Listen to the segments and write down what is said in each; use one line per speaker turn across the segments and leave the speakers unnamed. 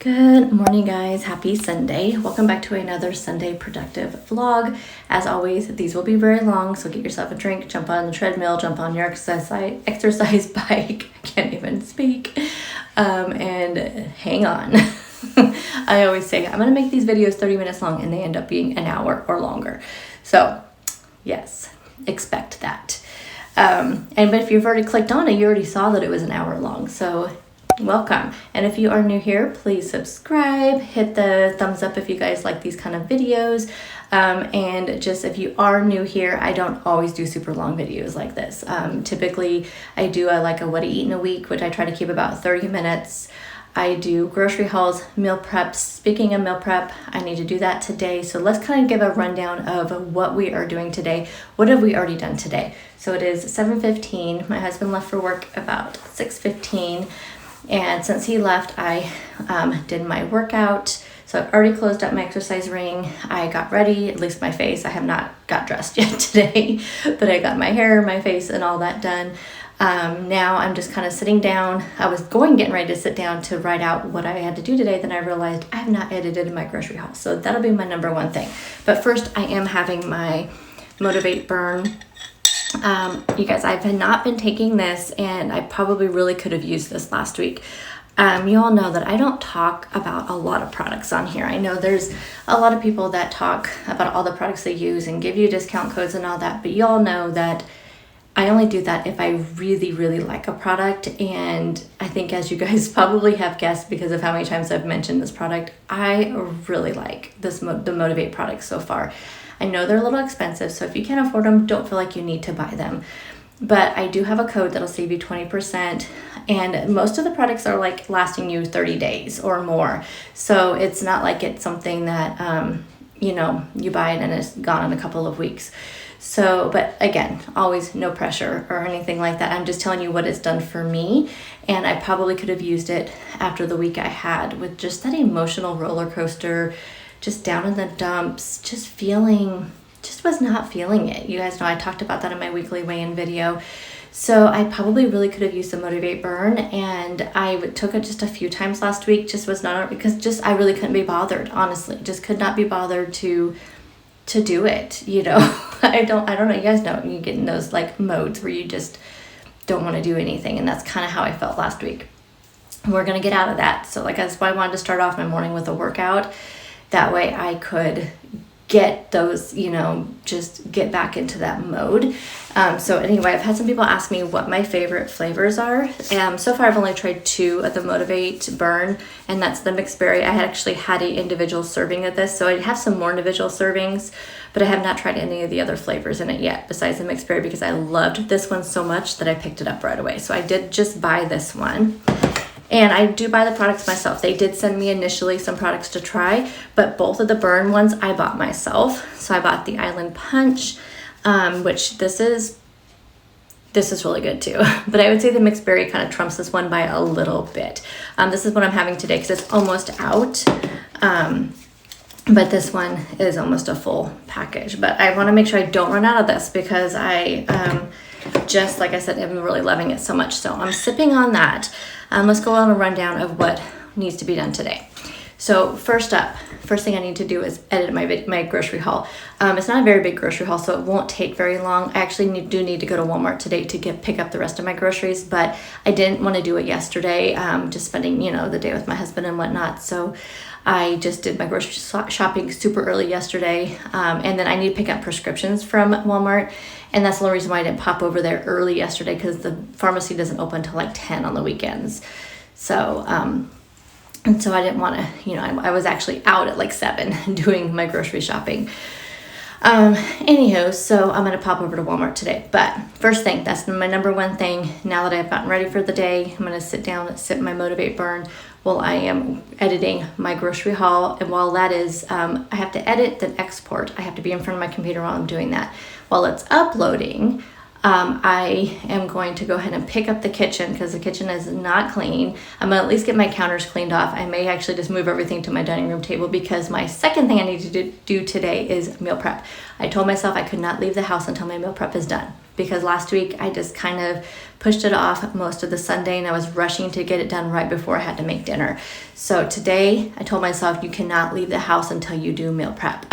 Good morning, guys. Happy Sunday. Welcome back to another Sunday productive vlog. As always, these will be very long, so get yourself a drink, jump on the treadmill, jump on your exercise bike. I can't even speak. And hang on. I always say I'm going to make these videos 30 minutes long, and they end up being an hour or longer. So, yes, expect that. But if you've already clicked on it, you already saw that it was an hour long. So welcome. And if you are new here, please subscribe, hit the thumbs up if you guys like these kind of videos. And just if you are new here, I don't always do super long videos like this. Typically I do a what to eat in a week, which I try to keep about 30 minutes. I do grocery hauls, meal preps. Speaking of meal prep, I need to do that today. So let's kind of give a rundown of what we are doing today. What have we already done today? So it is 7:15. My husband left for work about 6:15. And since he left, I did my workout. So I've already closed up my exercise ring. I got ready, at least my face. I have not got dressed yet today, but I got my hair, my face, and all that done. Now I'm just kind of sitting down. I was getting ready to sit down to write out what I had to do today. Then I realized I have not edited my grocery haul. So that'll be my number one thing. But first, I am having my Motivate Burn. You guys, I've not been taking this, and I probably really could have used this last week. You all know that I don't talk about a lot of products on here. I know there's a lot of people that talk about all the products they use and give you discount codes and all that, but you all know that I only do that if I really, really like a product. And I think, as you guys probably have guessed because of how many times I've mentioned this product, I really like the Motivate products so far. I know they're a little expensive, so if you can't afford them, don't feel like you need to buy them. But I do have a code that'll save you 20%, and most of the products are lasting you 30 days or more. So it's not like it's something that, you buy it and it's gone in a couple of weeks. So, but again, always no pressure or anything like that. I'm just telling you what it's done for me, and I probably could have used it after the week I had with just that emotional roller coaster, just down in the dumps, just was not feeling it. You guys know I talked about that in my weekly weigh-in video. So I probably really could have used the Motivate Burn, and I took it just a few times last week, because I really couldn't be bothered, honestly. Just could not be bothered to do it, I don't know, you guys know, you get in those modes where you just don't want to do anything, and that's kind of how I felt last week. We're going to get out of that. So that's why I wanted to start off my morning with a workout. That way I could get those, just get back into that mode. So anyway, I've had some people ask me what my favorite flavors are. So far I've only tried 2 of the Motivate Burn, and that's the mixed berry. I had actually had an individual serving of this, so I have some more individual servings, but I have not tried any of the other flavors in it yet besides the mixed berry, because I loved this one so much that I picked it up right away. So I did just buy this one. And I do buy the products myself. They did send me initially some products to try, but both of the burn ones I bought myself. So I bought the Island Punch, which this is really good too. But I would say the mixed berry kind of trumps this one by a little bit. This is what I'm having today because it's almost out. But this one is almost a full package. But I want to make sure I don't run out of this, because I just, like I said, I'm really loving it so much. So I'm sipping on that. Let's go on a rundown of what needs to be done today. So first thing I need to do is edit my grocery haul. It's not a very big grocery haul, so it won't take very long. I actually do need to go to Walmart today to pick up the rest of my groceries, but I didn't want to do it yesterday, just spending, the day with my husband and whatnot. So I just did my grocery shopping super early yesterday, and then I need to pick up prescriptions from Walmart, and that's the only reason why I didn't pop over there early yesterday, because the pharmacy doesn't open until 10 on the weekends. So, and so I didn't want to, I was actually out at 7 doing my grocery shopping. Anyhow, so I'm going to pop over to Walmart today. But first thing, that's my number one thing. Now that I've gotten ready for the day, I'm going to sit down and sip my Motivate Burn while I am editing my grocery haul. And while that is, I have to edit, then export. I have to be in front of my computer while I'm doing that. While it's uploading, I am going to go ahead and pick up the kitchen because the kitchen is not clean. I'm gonna at least get my counters cleaned off. I may actually just move everything to my dining room table because my second thing I need to do today is meal prep. I told myself I could not leave the house until my meal prep is done because last week I just kind of pushed it off most of the Sunday and I was rushing to get it done right before I had to make dinner. So today I told myself you cannot leave the house until you do meal prep.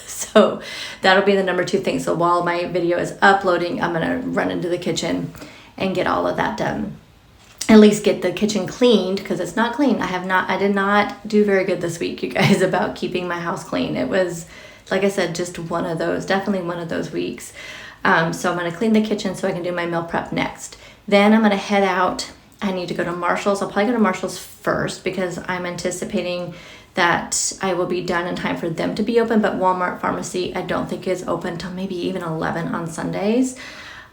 So that'll be the number 2 thing. So while my video is uploading, I'm gonna run into the kitchen and get all of that done. At least get the kitchen cleaned because it's not clean. I did not do very good this week, you guys, about keeping my house clean. It was, like I said, just definitely one of those weeks. So I'm gonna clean the kitchen so I can do my meal prep next. Then I'm gonna head out. I need to go to Marshall's. I'll probably go to Marshall's first because I'm anticipating that I will be done in time for them to be open, but Walmart Pharmacy I don't think is open till maybe even 11 on Sundays.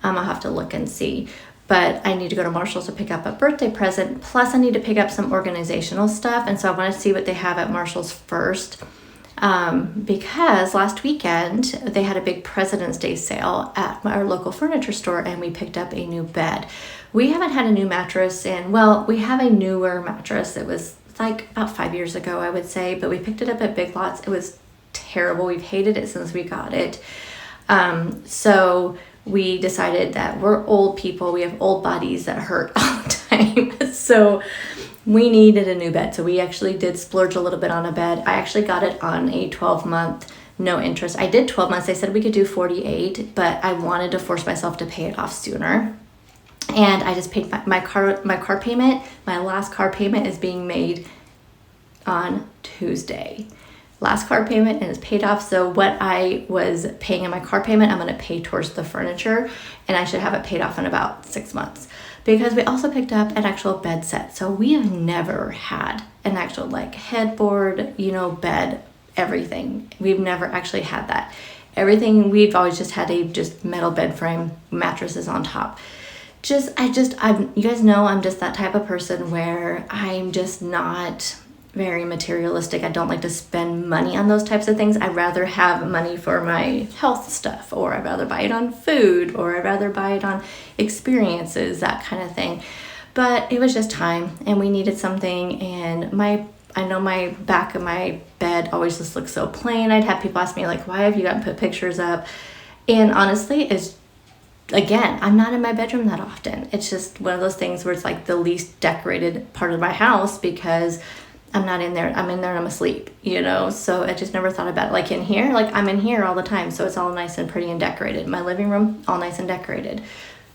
I'll have to look and see. But I need to go to Marshall's to pick up a birthday present, plus I need to pick up some organizational stuff, and so I want to see what they have at Marshall's first. Because last weekend they had a big President's Day sale at our local furniture store and we picked up a new bed. We haven't had a new mattress we have a newer mattress. It was like about 5 years ago, I would say, but we picked it up at Big Lots. It was terrible. We've hated it since we got it. So we decided that we're old people. We have old bodies that hurt all the time. So we needed a new bed. So we actually did splurge a little bit on a bed. I actually got it on a 12-month, no interest. I did 12 months. They said we could do 48, but I wanted to force myself to pay it off sooner. And I just paid my car payment. My last car payment is being made on Tuesday. Last car payment and it's paid off. So what I was paying in my car payment, I'm going to pay towards the furniture, and I should have it paid off in about 6 months. Because we also picked up an actual bed set. So we have never had an actual like headboard, bed, everything. We've never actually had that. Everything, we've always just had a metal bed frame, mattresses on top. You guys know I'm just that type of person where I'm just not very materialistic. I don't like to spend money on those types of things. I'd rather have money for my health stuff, or I'd rather buy it on food, or I'd rather buy it on experiences, that kind of thing. But it was just time and we needed something, and I know my back of my bed always just looks so plain. I'd have people ask me like, why have you gotten put pictures up? And honestly, again, I'm not in my bedroom that often. It's just one of those things where it's like the least decorated part of my house because I'm not in there. I'm in there and I'm asleep, So I just never thought about it. Like in here, I'm in here all the time. So it's all nice and pretty and decorated. My living room, all nice and decorated.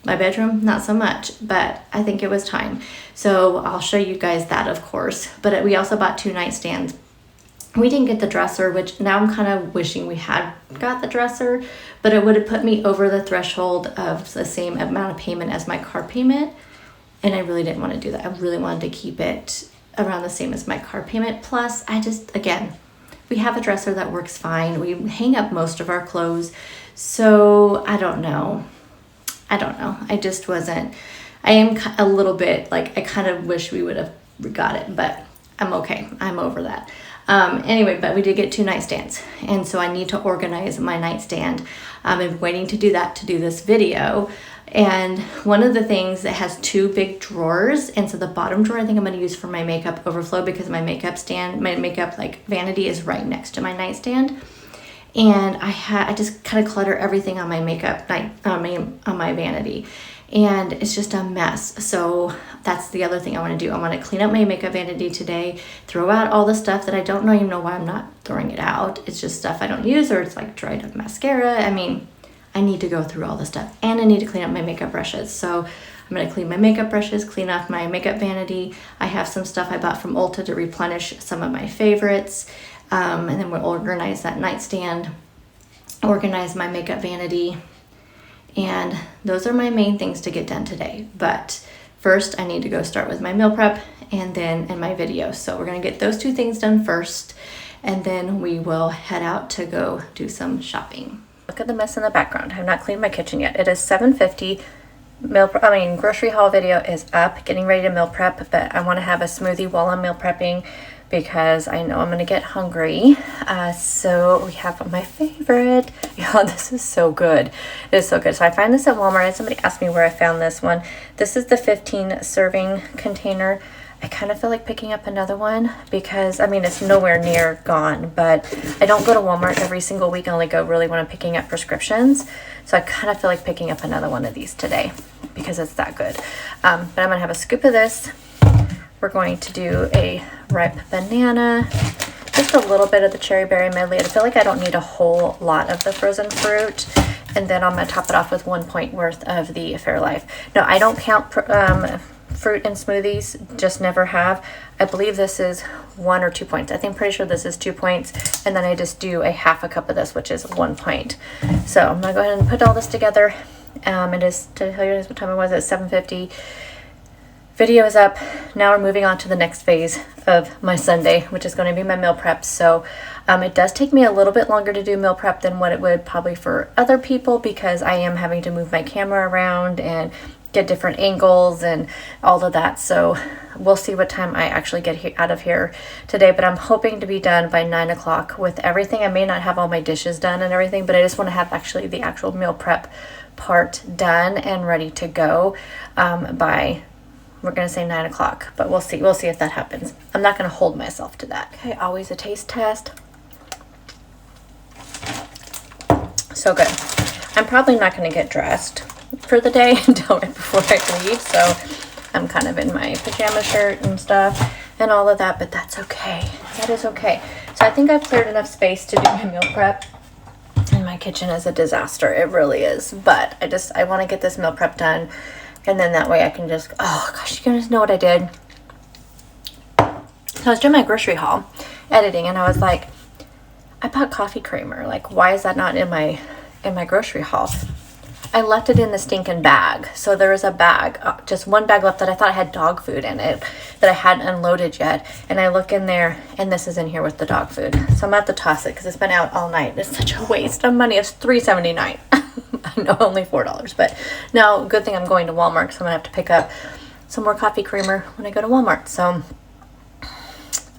My bedroom, not so much, but I think it was time. So I'll show you guys that, of course. But we also bought 2 nightstands. We didn't get the dresser, which now I'm kind of wishing we had got the dresser, but it would have put me over the threshold of the same amount of payment as my car payment. And I really didn't want to do that. I really wanted to keep it around the same as my car payment. Plus, we have a dresser that works fine. We hang up most of our clothes. So I don't know. I just wasn't, I am a little bit I kind of wish we would have got it, but I'm okay. I'm over that. Anyway, but we did get 2 nightstands, and so I need to organize my nightstand. I'm waiting to do that to do this video. And one of the things that has 2 big drawers, and so the bottom drawer I think I'm going to use for my makeup overflow because my makeup vanity is right next to my nightstand. And I just kind of clutter everything on my on my vanity, and it's just a mess. So that's the other thing I want to do. I want to clean up my makeup vanity today, throw out all the stuff that I don't even know why I'm not throwing it out. It's just stuff I don't use, or it's like dried up mascara. I need to go through all the stuff, and I need to clean up my makeup brushes. So I'm going to clean my makeup brushes, clean off my makeup vanity. I have some stuff I bought from Ulta to replenish some of my favorites. And then we'll organize that nightstand, organize my makeup vanity, and those are my main things to get done today. But first I need to go start with my meal prep and then in my video. So we're going to get those 2 things done first, and then we will head out to go do some shopping. Look at the mess in the background. I have not cleaned my kitchen yet. It is 7:50. Grocery haul video is up, getting ready to meal prep, but I want to have a smoothie while I'm meal prepping. because I know I'm gonna get hungry. So we have my favorite. Yeah, this is so good. It is so good. So I find this at Walmart, and somebody asked me where I found this one. This is the 15 serving container. I kind of feel like picking up another one because, I mean, it's nowhere near gone, but I don't go to Walmart every single week. I only go really when I'm picking up prescriptions. So I kind of feel like picking up another one of these today because it's that good. But I'm going to have a scoop of this. We're going to do a ripe banana, just a little bit of the cherry berry medley. I feel like I don't need a whole lot of the frozen fruit. And then I'm going to top it off with 1 point worth of the Fairlife. No, I don't count fruit in smoothies, just never have. I believe this is 1 or 2 points. I think pretty sure this is 2 points. And then I just do a half a cup of this, which is 1 point. So I'm going to go ahead and put all this together. It is, to tell you guys what time it was, at 7:50. Video is up. Now we're moving on to the next phase of my Sunday, which is going to be my meal prep. So it does take me a little bit longer to do meal prep than what it would probably for other people, because I am having to move my camera around and get different angles and all of that. So we'll see what time I actually get out of here today, but I'm hoping to be done by 9 o'clock with everything. I may not have all my dishes done and everything, but I just want to have actually the actual meal prep part done and ready to go by, we're going to say 9 o'clock, but we'll see if that happens. I'm not going to hold myself to that. Okay, always a taste test. So good. I'm probably not going to get dressed for the day until right before I leave, so I'm kind of in my pajama shirt and stuff and all of that, but that's okay. That is okay. So I think I've cleared enough space to do my meal prep, and my kitchen is a disaster. It really is, but I want to get this meal prep done, and then that way I can just, oh gosh, you guys know what I did? So I was doing my grocery haul editing, and I was like, I bought coffee creamer. Like, why is that not in my grocery haul? I left it in the stinking bag. So there was a bag, just one bag left that I thought had dog food in it that I hadn't unloaded yet. And I look in there, and this is in here with the dog food. So I'm going to have to toss it because it's been out all night. It's such a waste of money. It's $3.79. I know, only $4. But now, good thing I'm going to Walmart, so I'm going to have to pick up some more coffee creamer when I go to Walmart. So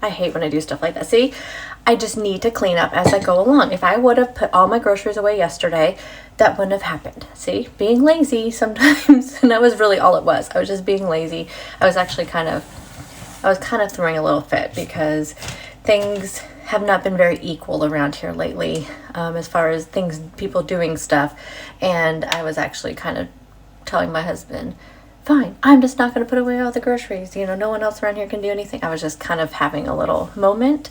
I hate when I do stuff like that. See, I just need to clean up as I go along. If I would have put all my groceries away yesterday, that wouldn't have happened. See, being lazy sometimes, and that was really all it was. I was just being lazy. I was actually kind of throwing a little fit because things have not been very equal around here lately, as far as people doing stuff. And I was actually kind of telling my husband, fine, I'm just not going to put away all the groceries. You know, no one else around here can do anything. I was just kind of having a little moment.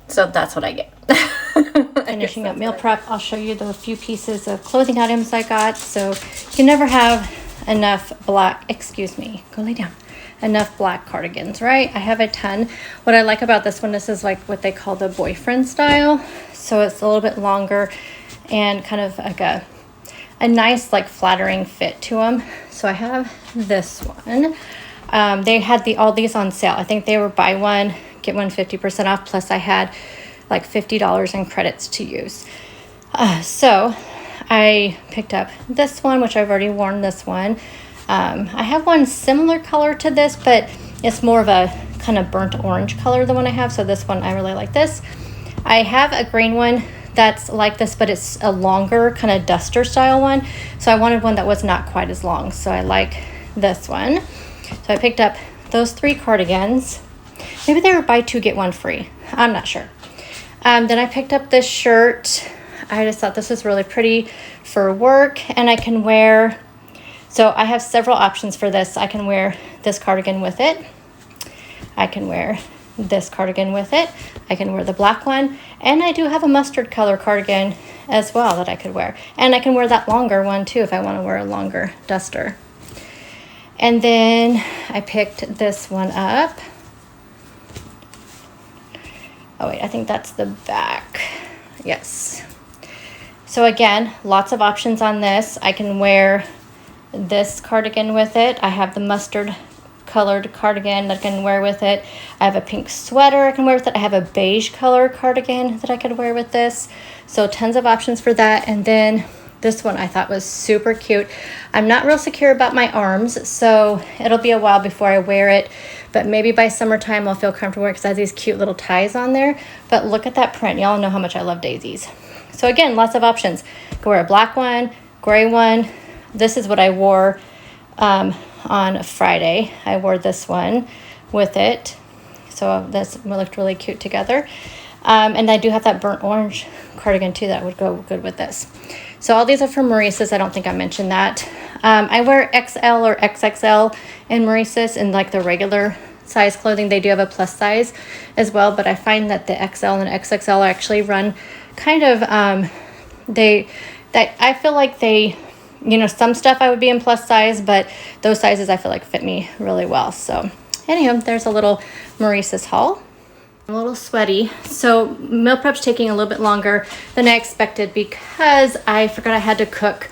So that's what I get.
Finishing up meal prep, I'll show you the few pieces of clothing items I got. So you can never have enough enough black cardigans, right? I have a ton. What I like about this one, this is like what they call the boyfriend style. So it's a little bit longer and kind of like a nice, like, flattering fit to them. So I have this one. They had all these on sale. I think they were buy one, get one 50% off. Plus I had like $50 in credits to use. So I picked up this one, which I've already worn this one. I have one similar color to this, but it's more of a kind of burnt orange color, the one I have. So this one, I really like this. I have a green one that's like this, but it's a longer kind of duster style one. So I wanted one that was not quite as long. So I like this one. So I picked up those 3 cardigans. Maybe they were buy 2, get 1 free. I'm not sure. Then I picked up this shirt. I just thought this was really pretty for work, and I can wear, so I have several options for this. I can wear this cardigan with it. I can wear this cardigan with it. I can wear the black one, and I do have a mustard color cardigan as well that I could wear. And I can wear that longer one too if I want to wear a longer duster. And then I picked this one up. Oh wait, I think that's the back. Yes. So again, lots of options on this. I can wear this cardigan with it. I have the mustard colored cardigan that I can wear with it. I have a pink sweater I can wear with it. I have a beige color cardigan that I could wear with this. So tons of options for that. And then this one I thought was super cute. I'm not real secure about my arms, so it'll be a while before I wear it. but maybe by summertime I'll feel comfortable because it has these cute little ties on there. But look at that print. Y'all know how much I love daisies. So again, lots of options. Go wear a black one, gray one. This is what I wore on Friday. I wore this one with it. So this looked really cute together. And I do have that burnt orange cardigan too that would go good with this. So all these are from Maurice's. I don't think I mentioned that. I wear XL or XXL in Maurice's in like the regular size clothing. They do have a plus size as well, but I find that the XL and XXL actually run kind of, I feel like they, you know, some stuff I would be in plus size, but those sizes I feel like fit me really well. So anyhow, there's a little Maurice's haul. I'm a little sweaty, so meal prep's taking a little bit longer than I expected because I forgot I had to cook.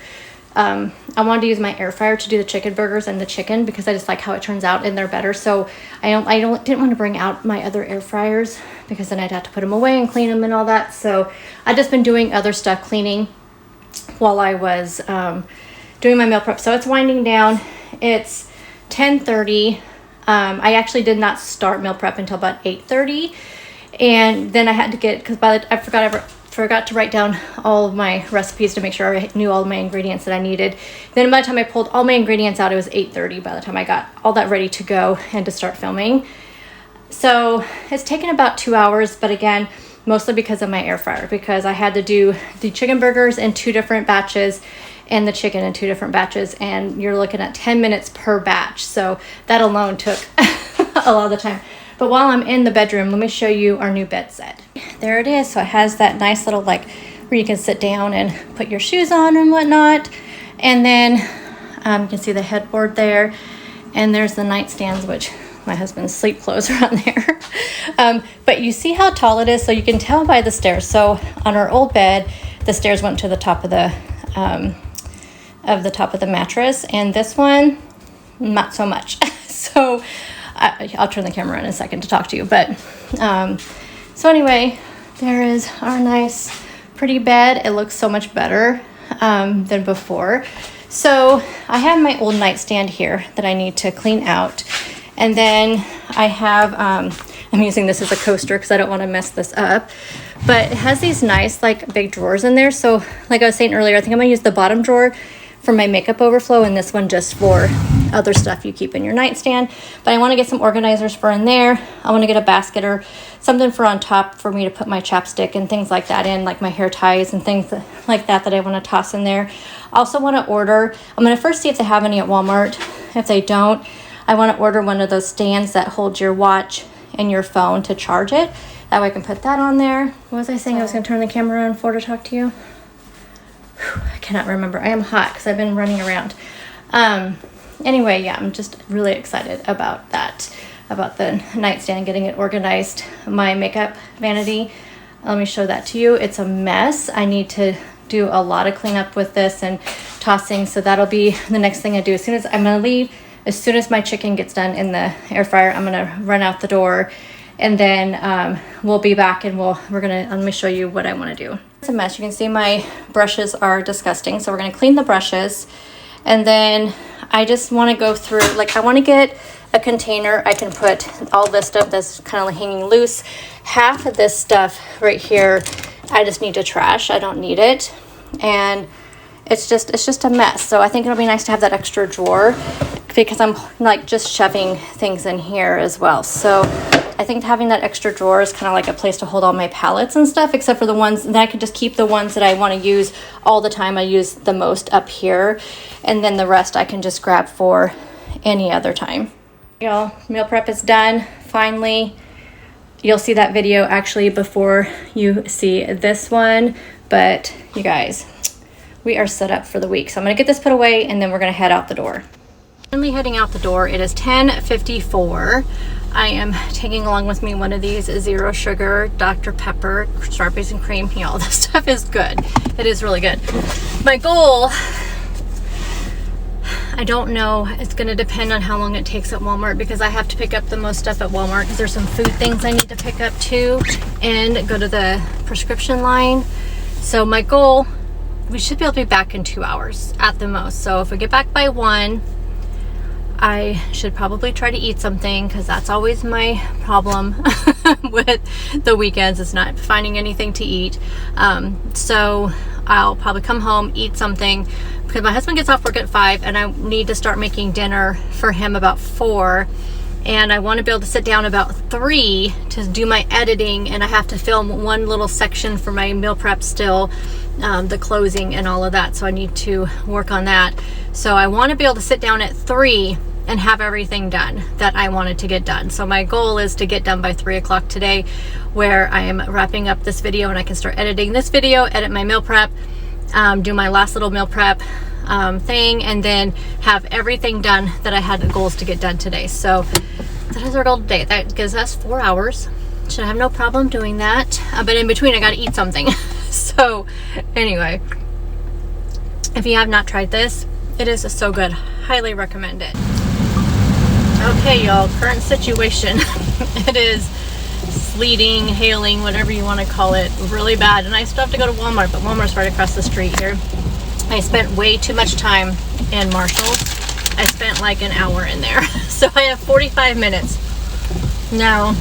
I wanted to use my air fryer to do the chicken burgers and the chicken because I just like how it turns out and they're better. So didn't want to bring out my other air fryers because then I'd have to put them away and clean them and all that. So I've just been doing other stuff, cleaning while I was doing my meal prep. So it's winding down. It's 10:30. I actually did not start meal prep until about 8:30, and then I had to get, because I forgot to write down all of my recipes to make sure I knew all of my ingredients that I needed. Then by the time I pulled all my ingredients out, it was 8:30 by the time I got all that ready to go and to start filming. So it's taken about 2 hours, but again, mostly because of my air fryer, because I had to do the chicken burgers in 2 different batches and the chicken in 2 different batches, and you're looking at 10 minutes per batch. So that alone took a lot of the time. But while I'm in the bedroom, let me show you our new bed set. There it is. So it has that nice little like where you can sit down and put your shoes on and whatnot. And then you can see the headboard there. And there's the nightstands, which my husband's sleep clothes are on there. But you see how tall it is? So you can tell by the stairs. So on our old bed, the stairs went to the top of the mattress, and this one not so much. So I'll turn the camera in a second to talk to you, but so anyway, there is our nice pretty bed. It looks so much better than before. So I have my old nightstand here that I need to clean out, and then I have I'm using this as a coaster because I don't want to mess this up. But it has these nice like big drawers in there. So like I was saying earlier, I think I'm gonna use the bottom drawer for my makeup overflow and this one just for other stuff you keep in your nightstand. But I want to get some organizers for in there. I want to get a basket or something for on top for me to put my chapstick and things like that in, like my hair ties and things like that I want to toss in there. I also want to order, I'm going to first see if they have any at Walmart. If they don't, I want to order one of those stands that holds your watch and your phone to charge it. That way I can put that on there. What was I saying? I was going to turn the camera on for to talk to you. I cannot remember. I am hot because I've been running around. Anyway, yeah, I'm just really excited about that, about the nightstand, getting it organized. My makeup vanity, let me show that to you. It's a mess. I need to do a lot of cleanup with this and tossing, so that'll be the next thing I do. As soon as I'm going to leave, as soon as my chicken gets done in the air fryer, I'm going to run out the door, and then we'll be back and let me show you what I want to do. It's a mess. You can see my brushes are disgusting, so we're going to clean the brushes, and then I just want to go through, like I want to get a container I can put all this stuff that's kind of hanging loose. Half of this stuff right here I just need to trash. I don't need it, and it's just a mess. So I think it'll be nice to have that extra drawer because I'm like just shoving things in here as well. So I think having that extra drawer is kind of like a place to hold all my palettes and stuff, except for the ones that I can just keep the ones that I want to use all the time. I use the most up here, and then the rest I can just grab for any other time. Y'all, meal prep is done finally. You'll see that video actually before you see this one, but you guys, we are set up for the week. So I'm gonna get this put away and then we're gonna head out the door. Finally heading out the door. It is 10:54. I am taking along with me one of these zero sugar Dr. Pepper strawberries and cream. Y'all, this stuff is good. It is really good. My goal, I don't know. It's going to depend on how long it takes at Walmart because I have to pick up the most stuff at Walmart because there's some food things I need to pick up too and go to the prescription line. So my goal, we should be able to be back in 2 hours at the most. So if we get back by 1, I should probably try to eat something, because that's always my problem with the weekends, is not finding anything to eat. So I'll probably come home, eat something, because my husband gets off work at 5 and I need to start making dinner for him about 4. And I want to be able to sit down about 3 to do my editing, and I have to film one little section for my meal prep still, the closing and all of that, so I need to work on that. So I want to be able to sit down at 3 and have everything done that I wanted to get done. So my goal is to get done by 3 o'clock today, where I am wrapping up this video and I can start editing this video, edit my meal prep, do my last little meal prep thing, and then have everything done that I had the goals to get done today. So that is our goal today. That gives us 4 hours. Should have no problem doing that. But in between, I got to eat something. So anyway, if you have not tried this, it is so good. Highly recommend it. Okay, y'all, current situation. It is sleeting, hailing, whatever you want to call it, really bad. And I still have to go to Walmart, but Walmart's right across the street here. I spent way too much time in Marshall's. I spent like an hour in there. So I have 45 minutes now,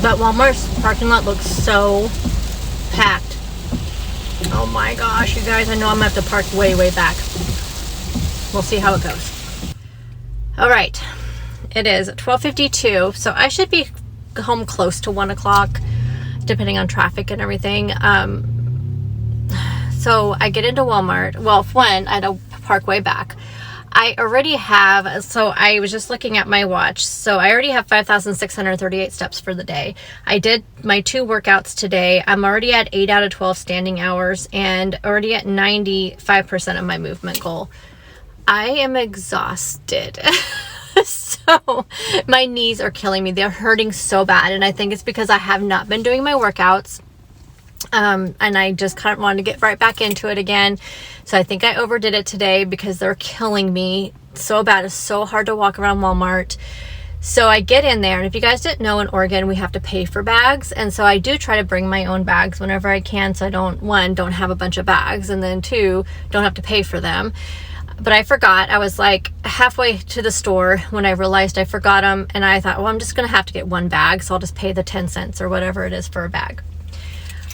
but Walmart's parking lot looks so packed. Oh my gosh, you guys, I know I'm gonna have to park way back. We'll see how it goes. All right, it is 12:52, so I should be home close to 1 o'clock, depending on traffic and everything. So I get into Walmart. Well, one, I had to park way back. I already have, so I was just looking at my watch. So I already have 5,638 steps for the day. I did my 2 workouts today. I'm already at 8 out of 12 standing hours and already at 95% of my movement goal. I am exhausted. So my knees are killing me. They're hurting so bad. And I think it's because I have not been doing my workouts. And I just kind of wanted to get right back into it again. So I think I overdid it today because they're killing me so bad. It's so hard to walk around Walmart. So I get in there, and if you guys didn't know, in Oregon, we have to pay for bags. And so I do try to bring my own bags whenever I can, so I don't have a bunch of bags, and then 2, don't have to pay for them. But I forgot. I was like halfway to the store when I realized I forgot them. And I thought, well, I'm just going to have to get 1 bag. So I'll just pay the 10 cents or whatever it is for a bag.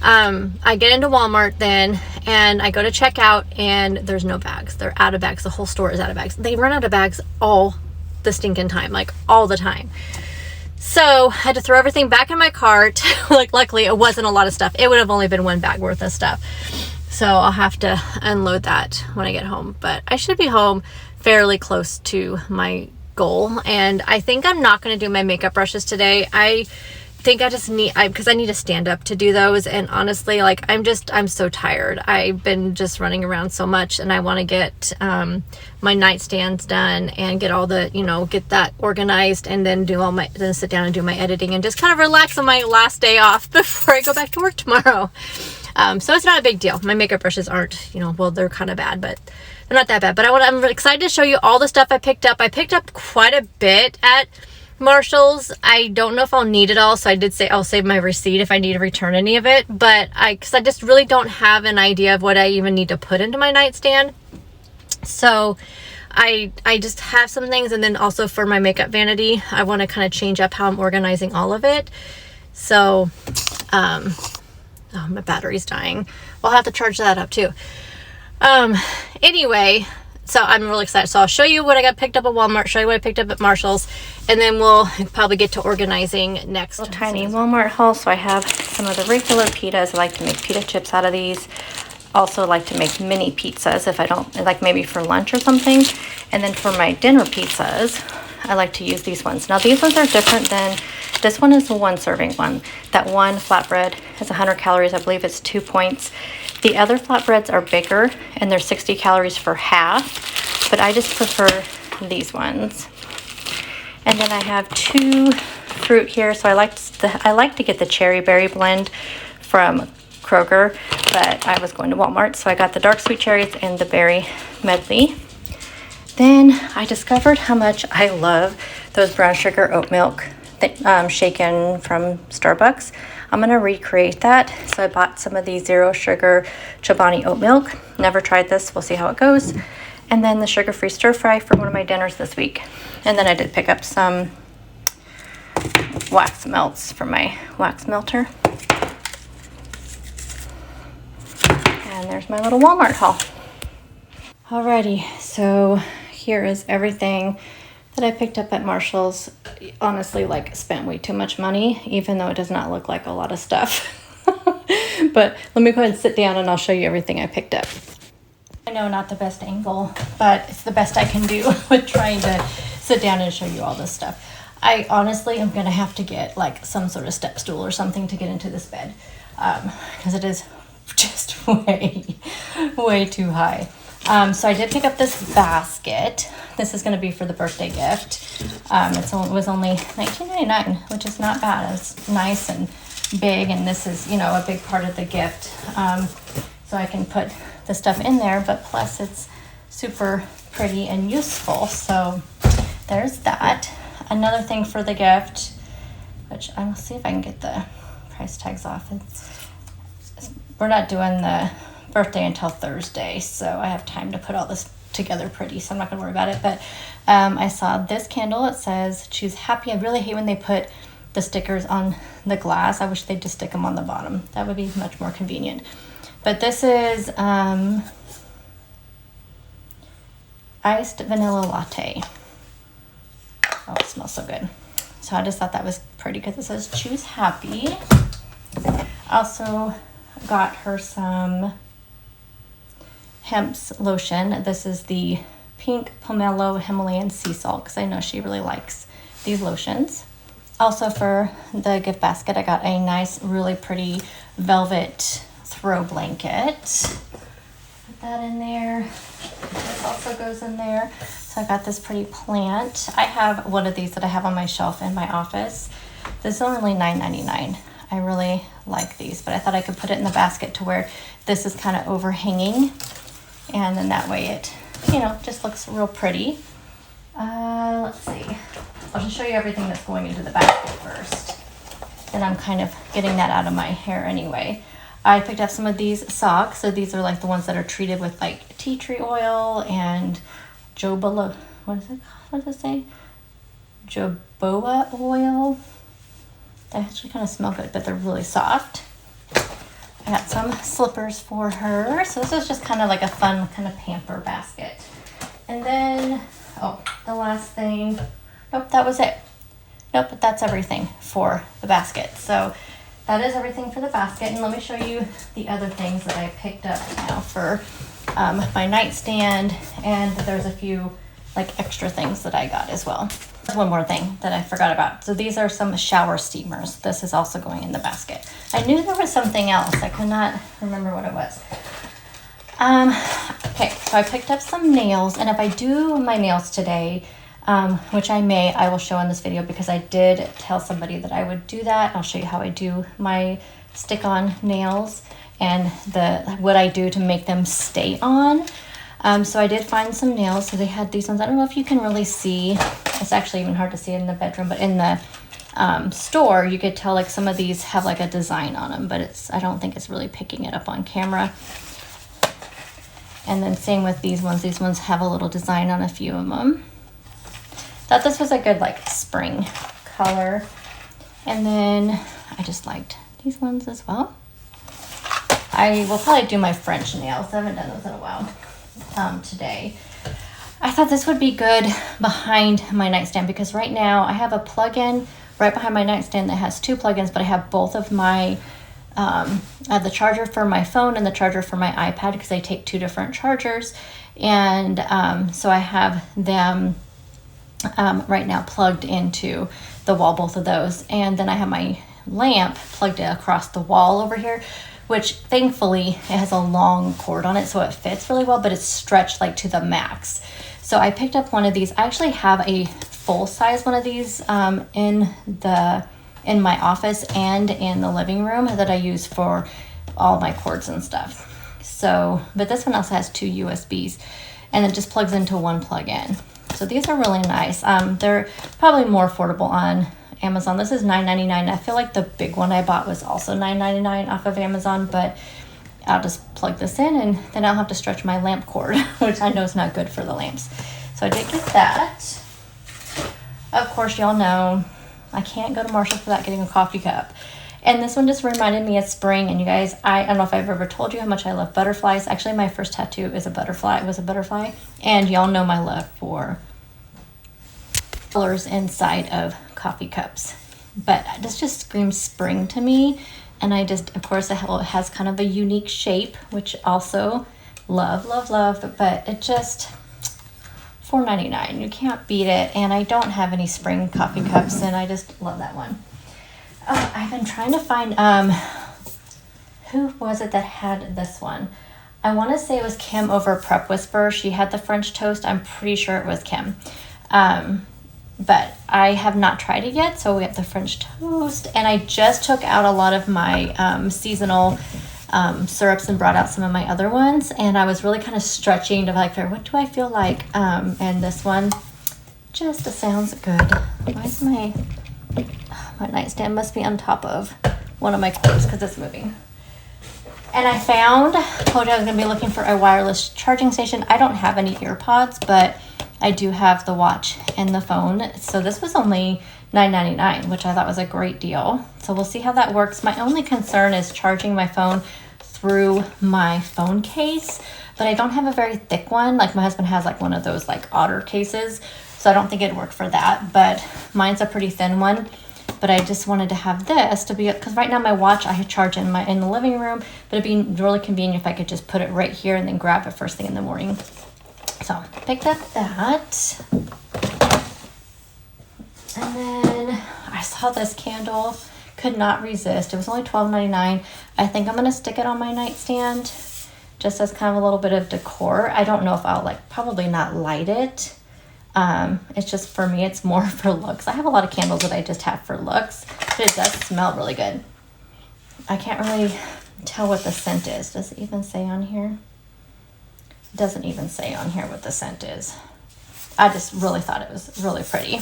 I get into Walmart then, and I go to check out, and there's no bags. They're out of bags. The whole store is out of bags. They run out of bags all the stinking time, like all the time. So I had to throw everything back in my cart. Like, luckily it wasn't a lot of stuff. It would have only been 1 bag worth of stuff. So I'll have to unload that when I get home, but I should be home fairly close to my goal. And I think I'm not going to do my makeup brushes today. I think I just need, because I need to stand up to do those. And honestly, like, I'm so tired. I've been just running around so much, and I want to get my nightstands done and get all the, get that organized, and then then sit down and do my editing and just kind of relax on my last day off before I go back to work tomorrow. So it's not a big deal. My makeup brushes aren't, well, they're kind of bad, but they're not that bad. But I'm excited to show you all the stuff I picked up. I picked up quite a bit at Marshall's. I don't know if I'll need it all, so I did say I'll save my receipt if I need to return any of it, but because I just really don't have an idea of what I even need to put into my nightstand. So I just have some things, and then also for my makeup vanity, I want to kind of change up how I'm organizing all of it. So oh, my battery's dying. We'll have to charge that up too. Anyway, so I'm really excited. So I'll show you what I got picked up at Walmart, show you what I picked up at Marshall's, and then we'll probably get to organizing next.
Little tiny Walmart haul. So I have some of the regular pitas. I like to make pita chips out of these. Also like to make mini pizzas if I don't, like maybe for lunch or something. And then for my dinner pizzas, I like to use these ones. Now these ones are different than, this one is a 1 serving one. That one flatbread has 100 calories. I believe it's 2 points. The other flatbreads are bigger, and they're 60 calories for half, but I just prefer these ones. And then I have 2 fruit here. So I like to get the cherry berry blend from Kroger, but I was going to Walmart, so I got the dark sweet cherries and the berry medley. Then I discovered how much I love those brown sugar oat milk shaken from Starbucks. I'm going to recreate that. So I bought some of these 0 sugar Chobani oat milk. Never tried this. We'll see how it goes.
And then the sugar-free stir fry for one of my dinners this week. And then I did pick up some wax melts for my wax melter. And there's my little Walmart haul. Alrighty, so here is everything that I picked up at Marshall's. Honestly, like, spent way too much money, even though it does not look like a lot of stuff. But let me go ahead and sit down and I'll show you everything I picked up. I know, not the best angle, but it's the best I can do with trying to sit down and show you all this stuff. I honestly am gonna have to get like some sort of step stool or something to get into this bed, because it is just way too high. So I did pick up this basket. This is gonna be for the birthday gift. It was only $19.99, which is not bad. It's nice and big, and this is, you know, a big part of the gift. So I can put the stuff in there, but plus it's super pretty and useful. So there's that. Another thing for the gift, which I will see if I can get the price tags off. We're not doing the birthday until Thursday, so I have time to put all this together pretty, so I'm not gonna worry about it. But I saw this candle. It says choose happy. I really hate when they put the stickers on the glass. I wish they'd just stick them on the bottom. That would be much more convenient. But this is iced vanilla latte. Oh, it smells so good. So I just thought that was pretty because it says choose happy. Also got her some Hemp's lotion. This is the pink pomelo Himalayan sea salt because I know she really likes these lotions. Also for the gift basket, I got a nice, really pretty velvet throw blanket. Put that in there. This also goes in there. So I got this pretty plant. I have one of these that I have on my shelf in my office. This is only $9.99. I really like these, but I thought I could put it in the basket to where this is kind of overhanging. And then that way it, you know, just looks real pretty. Let's see. I'll just show you everything that's going into the basket first. And I'm kind of getting that out of my hair anyway. I picked up some of these socks. So these are like the ones that are treated with like tea tree oil and jojoba, what is it? What does it say? Jojoba oil. They actually kind of smell good, but they're really soft. I got some slippers for her. So this is just kind of like a fun kind of pamper basket. And then, oh, the last thing. Nope, that was it. Nope, but that's everything for the basket. So that is everything for the basket. And let me show you the other things that I picked up now for my nightstand. And there's a few like extra things that I got as well. One more thing that I forgot about. So these are some shower steamers. This is also going in the basket. I knew there was something else. I could not remember what it was. Okay, so I picked up some nails, and if I do my nails today, which I will show in this video because I did tell somebody that I would do that. I'll show you how I do my stick-on nails and what I do to make them stay on. So I did find some nails. So they had these ones. I don't know if you can really see. It's actually even hard to see in the bedroom, but in the store, you could tell like some of these have like a design on them, but I don't think it's really picking it up on camera. And then same with these ones. These ones have a little design on a few of them. Thought this was a good like spring color. And then I just liked these ones as well. I will probably do my French nails. I haven't done those in a while today. I thought this would be good behind my nightstand because right now I have a plug-in right behind my nightstand that has two plugins, but I have both of my I have the charger for my phone and the charger for my iPad because they take two different chargers. And so I have them right now plugged into the wall, both of those. And then I have my lamp plugged across the wall over here, which thankfully it has a long cord on it, so it fits really well, but it's stretched like to the max. So I picked up one of these. I actually have a full size one of these in my office and in the living room that I use for all my cords and stuff. So, but this one also has two USBs and it just plugs into one plug-in. So these are really nice. They're probably more affordable on Amazon. This is $9.99. I feel like the big one I bought was also $9.99 off of Amazon, but
I'll just plug this in and then I'll have to stretch my lamp cord, which I know is not good for the lamps. So I did get that. Of course, y'all know I can't go to Marshall's without getting a coffee cup. And this one just reminded me of spring. And you guys, I don't know if I've ever told you how much I love butterflies. Actually, my first tattoo is a butterfly. It was a butterfly. And y'all know my love for colors inside of coffee cups. But this just screams spring to me. And I just, of course, it has kind of a unique shape, which also love. But it just, $4.99. You can't beat it. And I don't have any spring coffee cups, and I just love that one. Oh, I've been trying to find, who was it that had this one? I want to say it was Kim over Prep Whisper. She had the French toast. I'm pretty sure it was Kim. But I have not tried it yet. So we have the French toast. And I just took out a lot of my seasonal syrups and brought out some of my other ones. And I was really kind of stretching to like, what do I feel like? And this one just sounds good. Why is my nightstand must be on top of one of my cords because it's moving. And I told you I was going to be looking for a wireless charging station. I don't have any AirPods, but I do have the watch and the phone. So this was only $9.99, which I thought was a great deal. So we'll see how that works. My only concern is charging my phone through my phone case, but I don't have a very thick one. Like my husband has like one of those like otter cases. So I don't think it'd work for that, but mine's a pretty thin one. But I just wanted to have this to be, because right now my watch I charge in the living room, but it'd be really convenient if I could just put it right here and then grab it first thing in the morning. So picked up that. And then I saw this candle, could not resist. It was only $12.99. I think I'm gonna stick it on my nightstand just as kind of a little bit of decor. I don't know if I'll probably not light it. It's just for me, it's more for looks. I have a lot of candles that I just have for looks, but it does smell really good. I can't really tell what the scent is. Does it even say on here? It doesn't even say on here what the scent is. I just really thought it was really pretty.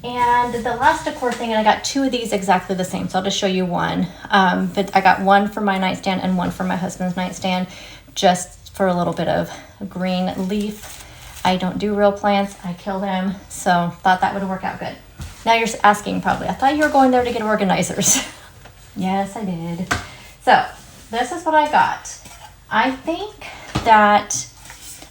And the last decor thing, and I got two of these exactly the same, so I'll just show you one. But I got one for my nightstand and one for my husband's nightstand, just for a little bit of green leaf. I don't do real plants. I kill them. So thought that would work out good. Now you're asking probably, I thought you were going there to get organizers. Yes, I did. So this is what I got. I think that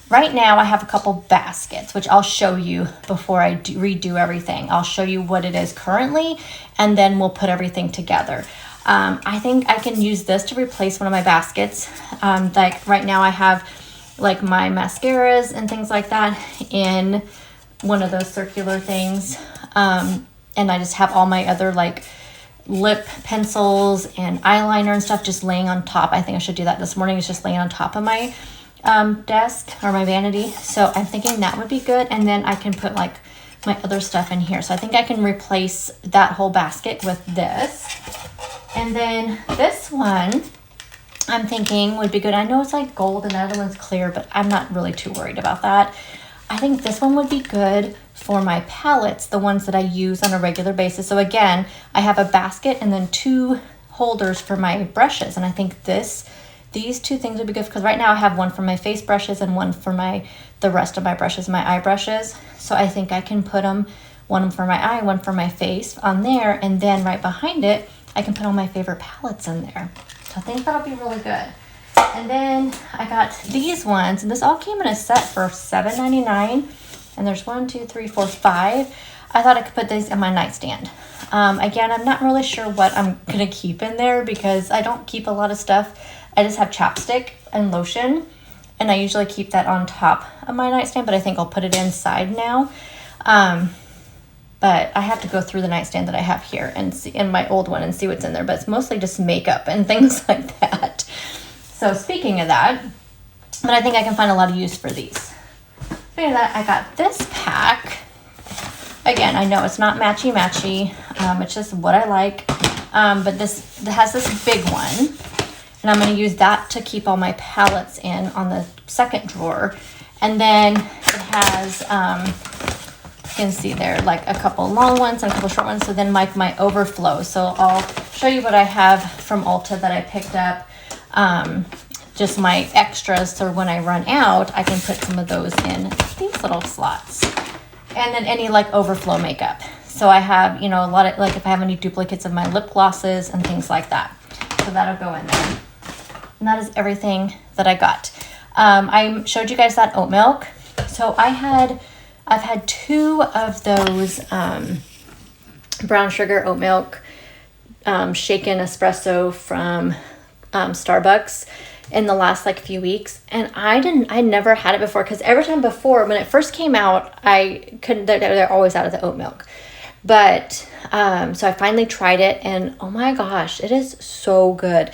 right now I have a couple baskets, which I'll show you before I redo everything. I'll show you what it is currently, and then we'll put everything together. I think I can use this to replace one of my baskets. Like right now I have like my mascaras and things like that in one of those circular things. And I just have all my other like lip pencils and eyeliner and stuff just laying on top. I think I should do that this morning. It's just laying on top of my desk or my vanity. So I'm thinking that would be good. And then I can put like my other stuff in here. So I think I can replace that whole basket with this. And then this one, I'm thinking would be good. I know it's like gold and the other one's clear, but I'm not really too worried about that. I think this one would be good for my palettes, the ones that I use on a regular basis. So again, I have a basket and then two holders for my brushes. And I think these two things would be good because right now I have one for my face brushes and one for the rest of my brushes, my eye brushes. So I think I can put them, one for my eye, one for my face on there. And then right behind it, I can put all my favorite palettes in there. So I think that'll be really good. And then I got these ones, and this all came in a set for $7.99. And there's 1, 2, 3, 4, 5. I thought I could put these in my nightstand. Again, I'm not really sure what I'm gonna keep in there because I don't keep a lot of stuff. I just have chapstick and lotion, and I usually keep that on top of my nightstand, but I think I'll put it inside now. But I have to go through the nightstand that I have here and see in my old one and see what's in there. But it's mostly just makeup and things like that. So speaking of that, but I think I can find a lot of use for these. Speaking of that, I got this pack. Again, I know it's not matchy-matchy. It's just what I like. But this has this big one. And I'm going to use that to keep all my palettes in on the second drawer. And then it has
can see there, like a couple long ones and a couple short ones. So then like my overflow. So I'll show you what I have from Ulta that I picked up. Just my extras, so when I run out, I can put some of those in these little slots. And then any like overflow makeup. So I have, you know, a lot of, like if I have any duplicates of my lip glosses and things like that. So that'll go in there. And that is everything that I got. I showed you guys that oat milk. So I've had 2 of those brown sugar oat milk shaken espresso from Starbucks in the last like few weeks, and I never had it before, because every time before when it first came out, they're always out of the oat milk. But so I finally tried it, and oh my gosh, it is so good.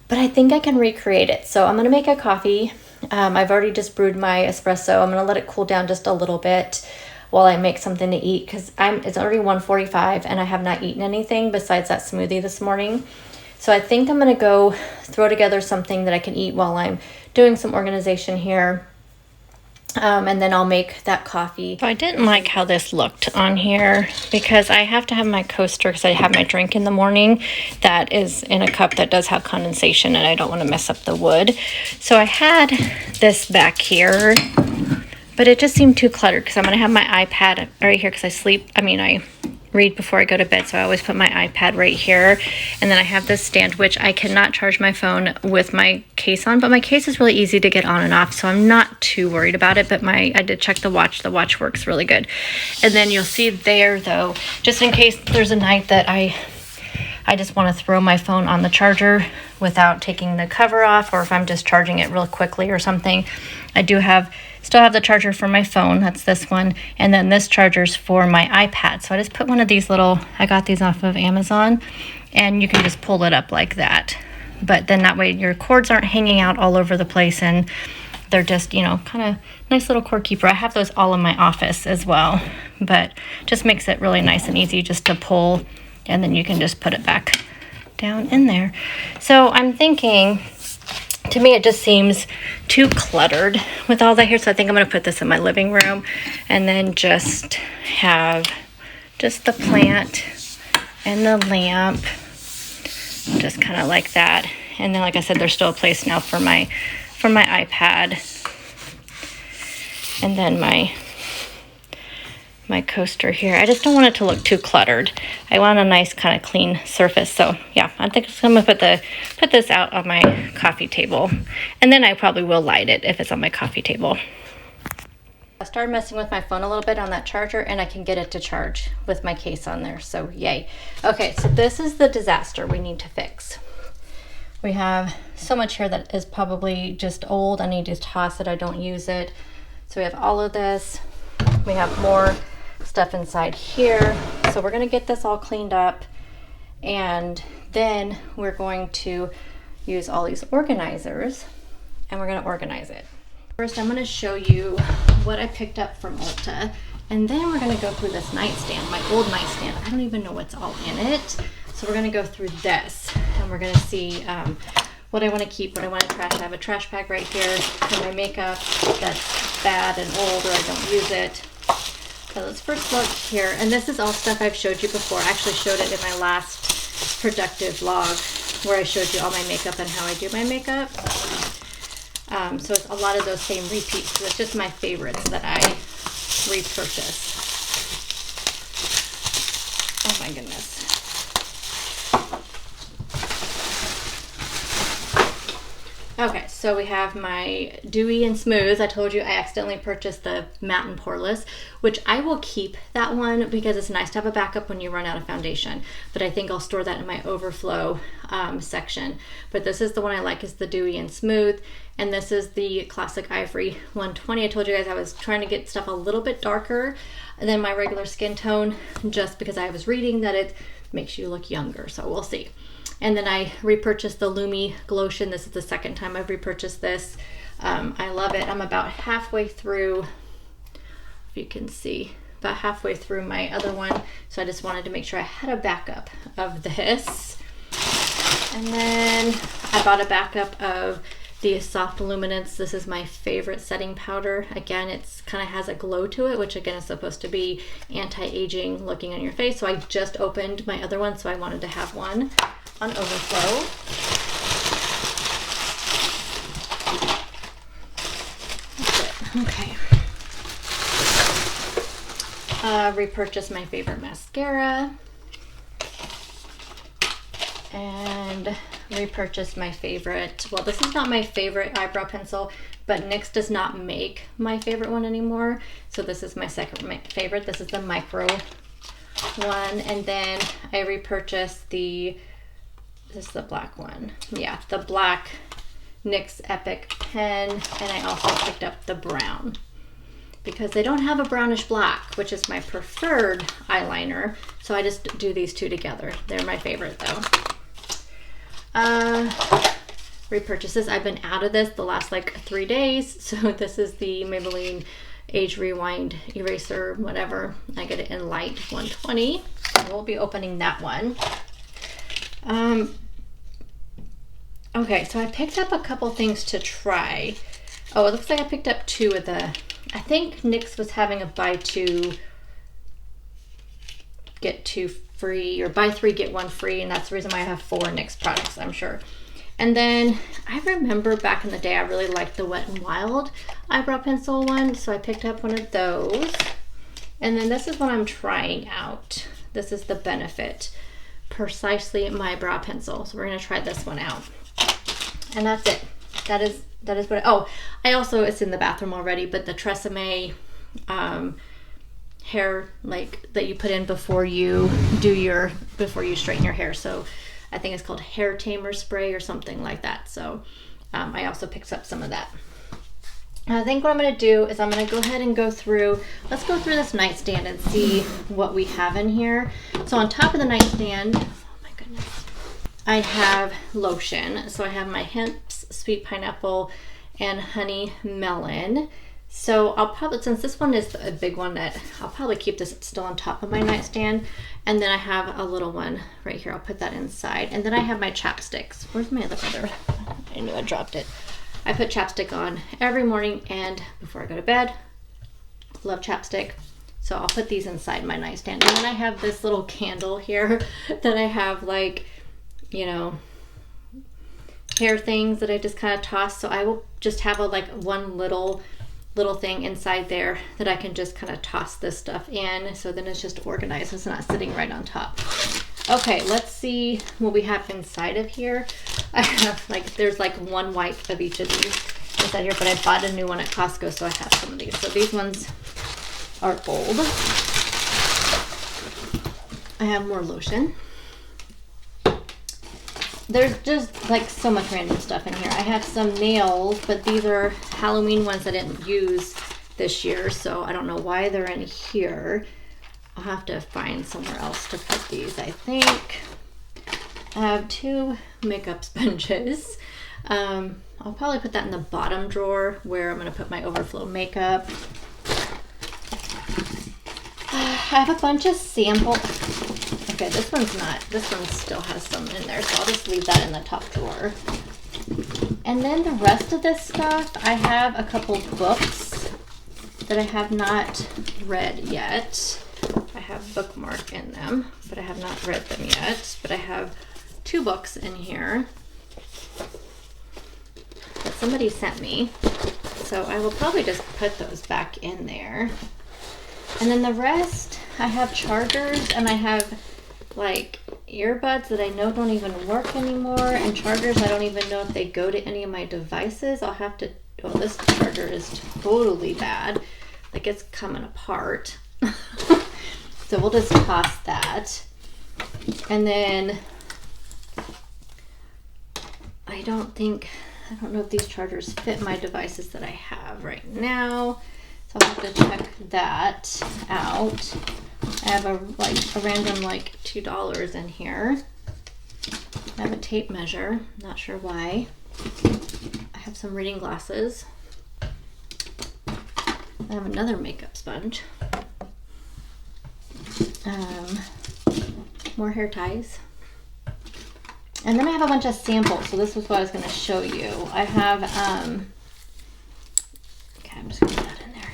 But I think I can recreate it. So I'm gonna make a coffee. I've already just brewed my espresso. I'm gonna let it cool down just a little bit while I make something to eat, because it's already 1:45 and I have not eaten anything besides that smoothie this morning. So I think I'm going to go throw together something that I can eat while I'm doing some organization here. And then I'll make that coffee. So I didn't like how this looked on here, because I have to have my coaster, because I have my drink in the morning that is in a cup that does have condensation, and I don't want to mess up the wood. So I had this back here, but it just seemed too cluttered, because I'm going to have my iPad right here, because I read before I go to bed, so I always put my iPad right here. And then I have this stand, which I cannot charge my phone with my case on, but my case is really easy to get on and off, so I'm not too worried about it. But I did check the watch works really good. And then you'll see there, though, just in case there's a night that I just want to throw my phone on the charger without taking the cover off, or if I'm just charging it real quickly or something, I still have the charger for my phone. That's this one. And then this charger's for my iPad. So I just put one of these I got these off of Amazon, and you can just pull it up like that. But then that way your cords aren't hanging out all over the place, and they're just, you know, kind of nice little cord keeper. I have those all in my office as well, but just makes it really nice and easy just to pull, and then you can just put it back down in there. So I'm thinking, to me, it just seems too cluttered with all that here. So I think I'm going to put this in my living room, and then just have just the plant and the lamp, just kind of like that. And then, like I said, there's still a place now for my iPad, and then my coaster here. I just don't want it to look too cluttered. I want a nice kind of clean surface. So yeah, I think I'm gonna put this out on my coffee table, and then I probably will light it if it's on my coffee table. I started messing with my phone a little bit on that charger, and I can get it to charge with my case on there, so yay. Okay, so this is the disaster we need to fix. We have so much here that is probably just old. I need to toss it. I don't use it. So we have all of this. We have more stuff inside here. So we're going to get this all cleaned up, and then we're going to use all these organizers, and we're going to organize it. First, I'm going to show you what I picked up from Ulta, and then we're going to go through this nightstand, my old nightstand. I don't even know what's all in it. So we're going to go through this, and we're going to see what I want to keep, what I want to trash. I have a trash bag right here for my makeup that's bad and old, or I don't use it. So let's first look here, and this is all stuff I've showed you before. I actually showed it in my last productive vlog, where I showed you all my makeup and how I do my makeup. So it's a lot of those same repeats. So it's just my favorites that I repurchase. Oh my goodness. Okay, so we have my Dewy and Smooth. I told you I accidentally purchased the Matte and Poreless, which I will keep that one because it's nice to have a backup when you run out of foundation. But I think I'll store that in my overflow section. But this is the one I like, is the Dewy and Smooth. And this is the Classic Ivory 120. I told you guys I was trying to get stuff a little bit darker than my regular skin tone, just because I was reading that it makes you look younger. So we'll see. And then I repurchased the Lumi Glotion. This is the second time I've repurchased this. I love it. I'm about halfway through, if you can see, about halfway through my other one. So I just wanted to make sure I had a backup of this. And then I bought a backup of
the Soft Luminance. This is my favorite setting powder. Again, it's kind of has a glow to it, which again is supposed to be anti-aging looking on your face. So I just opened my other one, so I wanted to have one on overflow. Okay. Repurchased my favorite mascara. And repurchased my favorite, well, this is not my favorite eyebrow pencil, but NYX does not make my favorite one anymore. So this is my second favorite. This is the micro one. And then I repurchased this is the black one. Yeah, the black NYX Epic pen. And I also picked up the brown because they don't have a brownish black, which is my preferred eyeliner. So I just do these two together. They're my favorite though. Repurchases. I've been out of this the last like 3 days. So this is the Maybelline Age Rewind Eraser, whatever. I get it in light 120. We'll be opening that one. Okay, so I picked up a couple things to try. Oh, it looks like I picked up two of the, I think NYX was having a buy two, get two free, or buy three, get one free, and that's the reason why I have 4 NYX products, I'm sure. And then I remember back in the day, I really liked the Wet n Wild eyebrow pencil one, so I picked up one of those. And then this is what I'm trying out. This is the Benefit Precisely My Brow Pencil. So we're gonna try this one out. And that's it. That is what, oh, I also, it's in the bathroom already, but the Tresemme hair, like, that you put in before you straighten your hair. So I think it's called hair tamer spray or something like that. So I also picked up some of that. I think what I'm going to do is I'm going to go ahead and let's go through this nightstand and see what we have in here. So on top of the nightstand, oh my goodness, I have lotion. So I have my Hemp's Sweet Pineapple and Honey Melon. So I'll probably, since this one is a big one, I'll probably keep this still on top of my nightstand. And then I have a little one right here. I'll put that inside. And then I have my chapsticks. Where's my other? I knew I dropped it. I put chapstick on every morning and before I go to bed. Love chapstick. So I'll put these inside my nightstand. And then I have this little candle here that I have, like, you know, hair things that I just kind of toss. So I will just have one little thing inside there that I can just kind of toss this stuff in. So then it's just organized. It's not sitting right on top. Okay, let's see what we have inside of here. I have there's one wipe of each of these inside here, but I bought a new one at Costco, so I have some of these. So these ones are old. I have more lotion. There's just so much random stuff in here. I have some nails, but these are Halloween ones I didn't use this year, so I don't know why they're in here. I'll have to find somewhere else to put these, I think. I have 2 makeup sponges. I'll probably put that in the bottom drawer where I'm going to put my overflow makeup. I have a bunch of sample. Okay, this one still has some in there, so I'll just leave that in the top drawer. And then the rest of this stuff, I have a couple books that I have not read yet. I have bookmark in them, but I have not read them yet. But I have 2 books in here that somebody sent me. So I will probably just put those back in there. And then the rest, I have chargers and I have earbuds that I know don't even work anymore, and chargers I don't even know if they go to any of my devices. I'll have to, oh, this charger is totally bad. It's coming apart. So we'll just toss that. And then I don't know if these chargers fit my devices that I have right now. So I'll have to check that out. I have a random $2 in here. I have a tape measure, not sure why. I have some reading glasses. I have another makeup sponge. More hair ties.
And then I have a bunch of samples. So this was what I was going to show you. I have, okay, I'm just going to put that in there.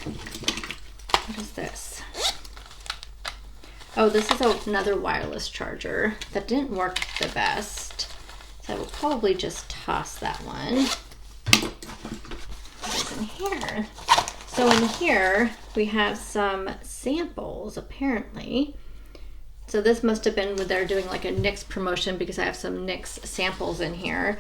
What is this? Oh, this is another wireless charger that didn't work the best. So I will probably just toss that one. What's in here? So in here, we have some samples, apparently. So this must have been when they're doing like a NYX promotion, because I have some NYX samples in here.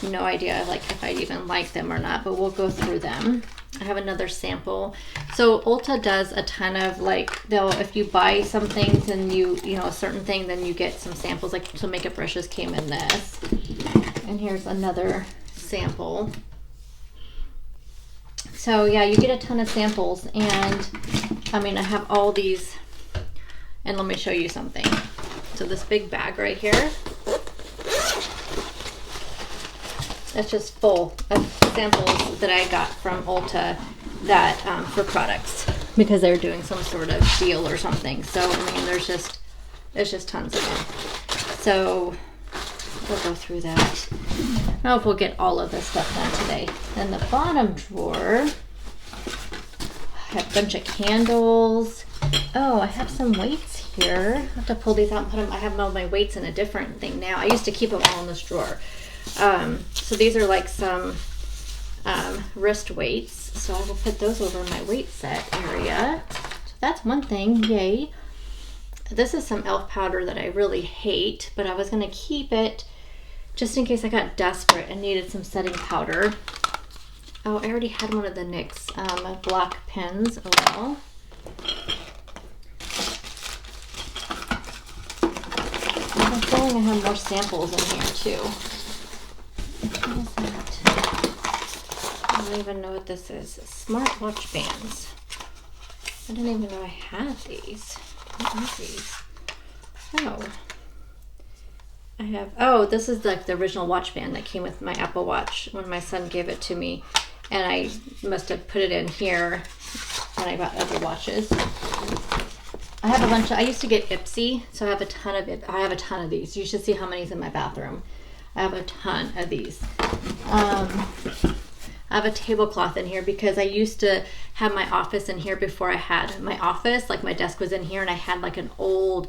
No idea like if I'd even like them or not, but we'll go through them. I have another sample. So Ulta does a ton of like, if you buy some things and you know, a certain thing, then you get some samples. Like some makeup brushes came in this. And here's another sample. So yeah, you get a ton of samples, and I mean, I have all these. And let me show you something. So this big bag right here, it's just full of samples that I got from Ulta that for products, because they're doing some sort of deal or something. So I mean, there's just tons of them. So we'll go through that. I don't know if we'll get all of this stuff done today. In the bottom drawer, I have a bunch of candles. Oh, I have some weights here. I have to pull these out and put them. I have all my weights in a different thing now. I used to keep them all in this drawer. So these are like some wrist weights. So I will put those over in my weight set area. So that's one thing. Yay. This is some e.l.f. powder that I really hate, but I was going to keep it just in case I got desperate and needed some setting powder. Oh, I already had one of the NYX black pens. Oh well. I'm feeling I have more samples in here too. What is that? I don't even know what this is. Smartwatch bands. I didn't even know I had these. What are these? Oh. I have, oh, this is like the original watch band that came with my Apple Watch when my son gave it to me. And I must have put it in here when I got other watches. I have a bunch of, I used to get Ipsy, so I have a ton of it. I have a ton of these. You should see how many's in my bathroom. I have a ton of these. I have a tablecloth in here because I used to have my office in here before I had my office. Like my desk was in here, and I had like an old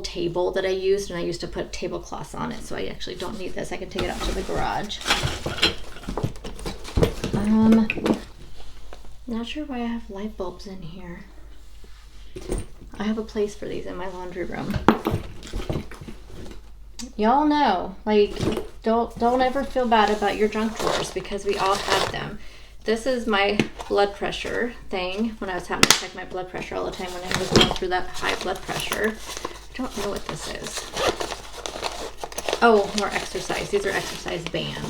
table that I used, and I used to put tablecloths on it. So I actually don't need this. I can take it out to the garage. Not sure why I have light bulbs in here. I have a place for these in my laundry room. Y'all know, like, don't ever feel bad about your junk drawers, because we all have them. This is my blood pressure thing, when I was having to check my blood pressure all the time when I was going through that high blood pressure. I don't know what this is. Oh, more exercise. These are exercise bands.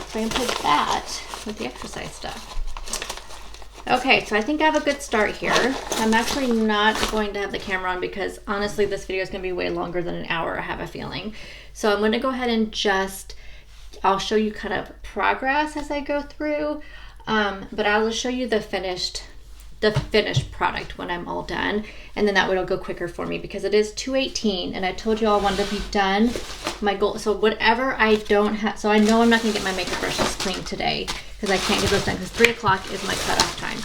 So I can put that with the exercise stuff. Okay, so I think I have a good start here. I'm actually not going to have the camera on because honestly this video is going to be way longer than an hour, I have a feeling. So I'm going to go ahead and I'll show you kind of progress as I go through, but I'll just show you the finished product when I'm all done, and then that way it'll go quicker for me because it is 2:18 and I told you all I wanted to be done. My goal, so whatever I don't have, so I know I'm not going to get my makeup brushes clean today because I can't get those done because 3 o'clock is my cutoff time.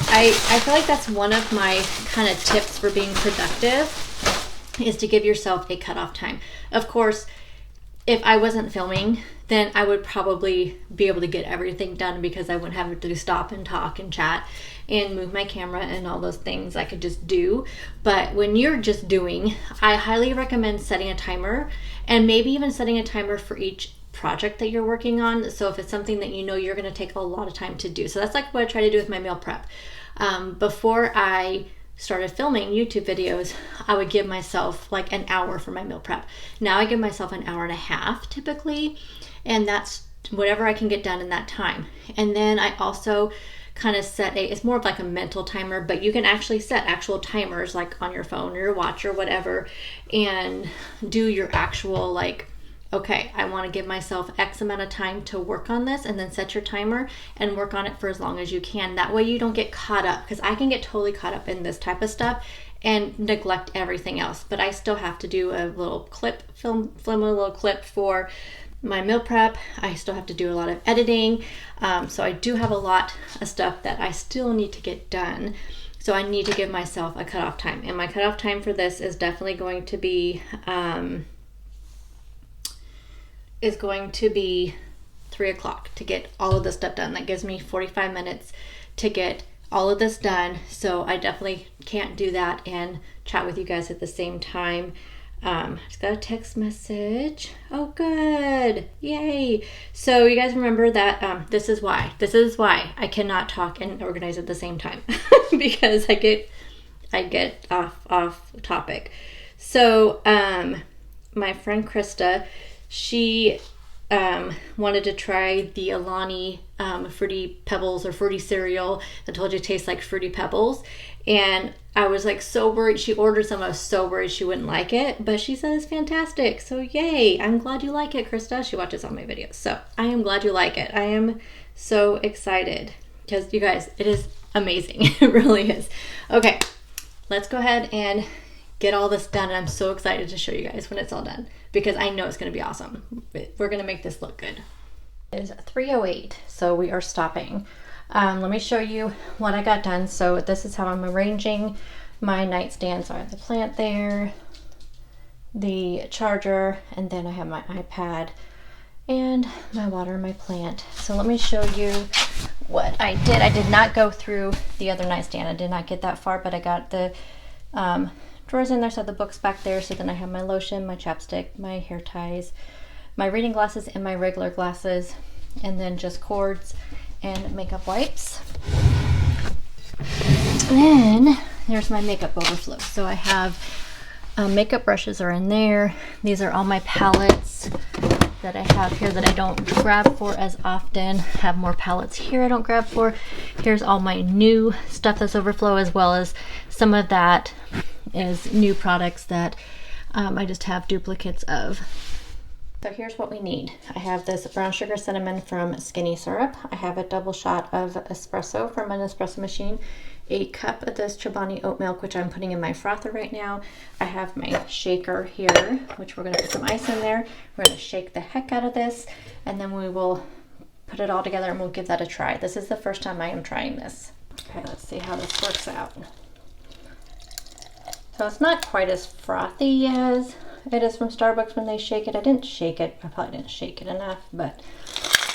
I feel like that's one of my kind of tips for being productive, is to give yourself a cutoff time. Of course, if I wasn't filming, then I would probably be able to get everything done because I wouldn't have to stop and talk and chat and move my camera and all those things I could just do. But when you're just doing, I highly recommend setting a timer, and maybe even setting a timer for each project that you're working on. So if it's something that you know you're going to take a lot of time to do. So that's like what I try to do with my meal prep. Before I started filming YouTube videos, I would give myself like an hour for my meal prep. Now I give myself an hour and a half typically, and that's whatever I can get done in that time. And then I also kind of set it's more of like a mental timer, but you can actually set actual timers like on your phone or your watch or whatever, and do your actual like, okay, I want to give myself X amount of time to work on this, and then set your timer and work on it for as long as you can. That way you don't get caught up, because I can get totally caught up in this type of stuff and neglect everything else. But I still have to do a little clip, film a little clip for my meal prep. I still have to do a lot of editing. So I do have a lot of stuff that I still need to get done. So I need to give myself a cutoff time. And my cutoff time for this is definitely going to be 3 o'clock to get all of this stuff done. That gives me 45 minutes to get all of this done. So I definitely can't do that and chat with you guys at the same time. Just got a text message. Oh, good. Yay. So you guys remember that this is why I cannot talk and organize at the same time because I get off topic. So my friend Krista, she wanted to try the Alani Fruity Pebbles or fruity cereal that told you it tastes like Fruity Pebbles. And I was like so worried. She ordered some. I was so worried she wouldn't like it, but she said it's fantastic. So yay. I'm glad you like it, Krista. She watches all my videos. So I am glad you like it. I am so excited because you guys, it is amazing. It really is. Okay, let's go ahead and get all this done. And I'm so excited to show you guys when it's all done because I know it's going to be awesome. We're going to make this look good. It is 3:08, so we are stopping. Let me show you what I got done. So this is how I'm arranging my nightstand. So I have the plant there, the charger, and then I have my iPad and my water and my plant. So let me show you what I did. I did not go through the other nightstand. I did not get that far, but I got the drawers in there, so the books back there. So then I have my lotion, my chapstick, my hair ties, my reading glasses, and my regular glasses, and then just cords and makeup wipes. And then there's my makeup overflow. So I have makeup brushes are in there. These are all my palettes that I have here that I don't grab for as often. I have more palettes here I don't grab for. Here's all my new stuff that's overflow, as well as some of that is new products that I just have duplicates of. So here's what we need. I have this brown sugar cinnamon from Skinny Syrup. I have a double shot of espresso from an espresso machine, a cup of this Chobani oat milk, which I'm putting in my frother right now. I have my shaker here, which we're gonna put some ice in there. We're gonna shake the heck out of this, and then we will put it all together and we'll give that a try. This is the first time I am trying this. Okay, let's see how this works out. So it's not quite as frothy as it is from Starbucks when they shake it. I didn't shake it. I probably didn't shake it enough, but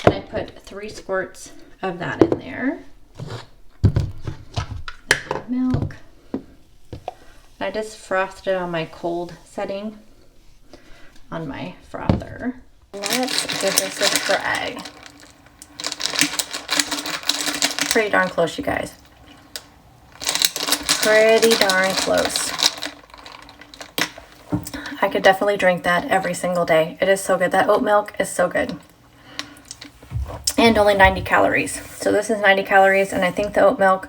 and I put 3 squirts of that in there. Milk. I just frothed it on my cold setting on my frother. Let's give this a try. Pretty darn close, you guys. Pretty darn close. I could definitely drink that every single day. It is so good. That oat milk is so good. And only 90 calories. So this is 90 calories, and I think the oat milk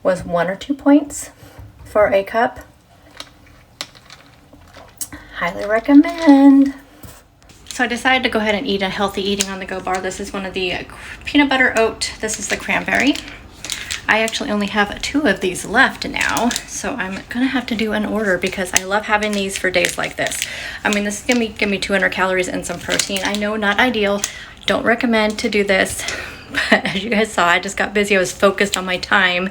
was 1 or 2 points for a cup. Highly recommend. So I decided to go ahead and eat a healthy eating on the go bar. This is one of the peanut butter oat. This is the cranberry. I actually only have 2 of these left now, so I'm gonna have to do an order because I love having these for days like this. I mean, this is gonna give me 200 calories and some protein. I know, not ideal. Don't recommend to do this, but as you guys saw, I just got busy. I was focused on my time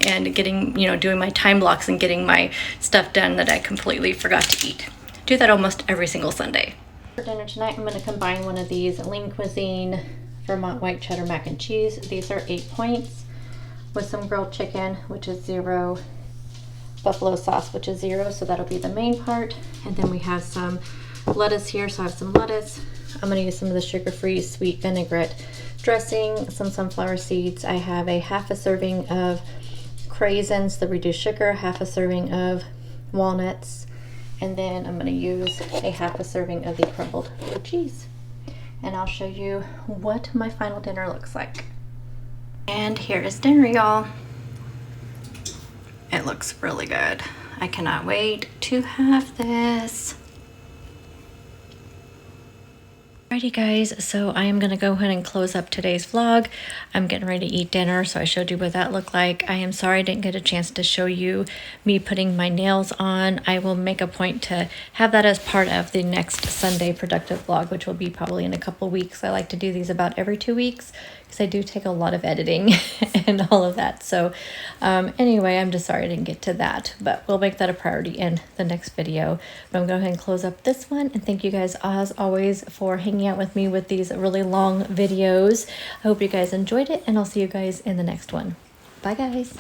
and getting, doing my time blocks and getting my stuff done that I completely forgot to eat. Do that almost every single Sunday. For dinner tonight, I'm gonna combine one of these Lean Cuisine Vermont white cheddar mac and cheese. These are 8 points. With some grilled chicken, which is 0, buffalo sauce, which is 0, so that'll be the main part. And then we have some lettuce here, so I have some lettuce. I'm gonna use some of the sugar-free sweet vinaigrette dressing, some sunflower seeds. I have a half a serving of craisins, the reduced sugar, half a serving of walnuts, and then I'm gonna use a half a serving of the crumbled blue cheese. And I'll show you what my final dinner looks like. And here is dinner, y'all. It looks really good. I cannot wait to have this. Alrighty,
Alrighty guys, so I am going to go ahead and close up today's vlog. I'm getting ready to eat dinner, so I showed you what that looked like. I am sorry I didn't get a chance to show you me putting my nails on. I will make a point to have that as part of the next Sunday productive vlog, which will be probably in a couple weeks. I like to do these about every 2 weeks because I do take a lot of editing and all of that. So anyway, I'm just sorry I didn't get to that, but we'll make that a priority in the next video. But I'm going to go ahead and close up this one, and thank you guys as always for hanging out with me with these really long videos. I hope you guys enjoyed it, and I'll see you guys in the next one. Bye guys.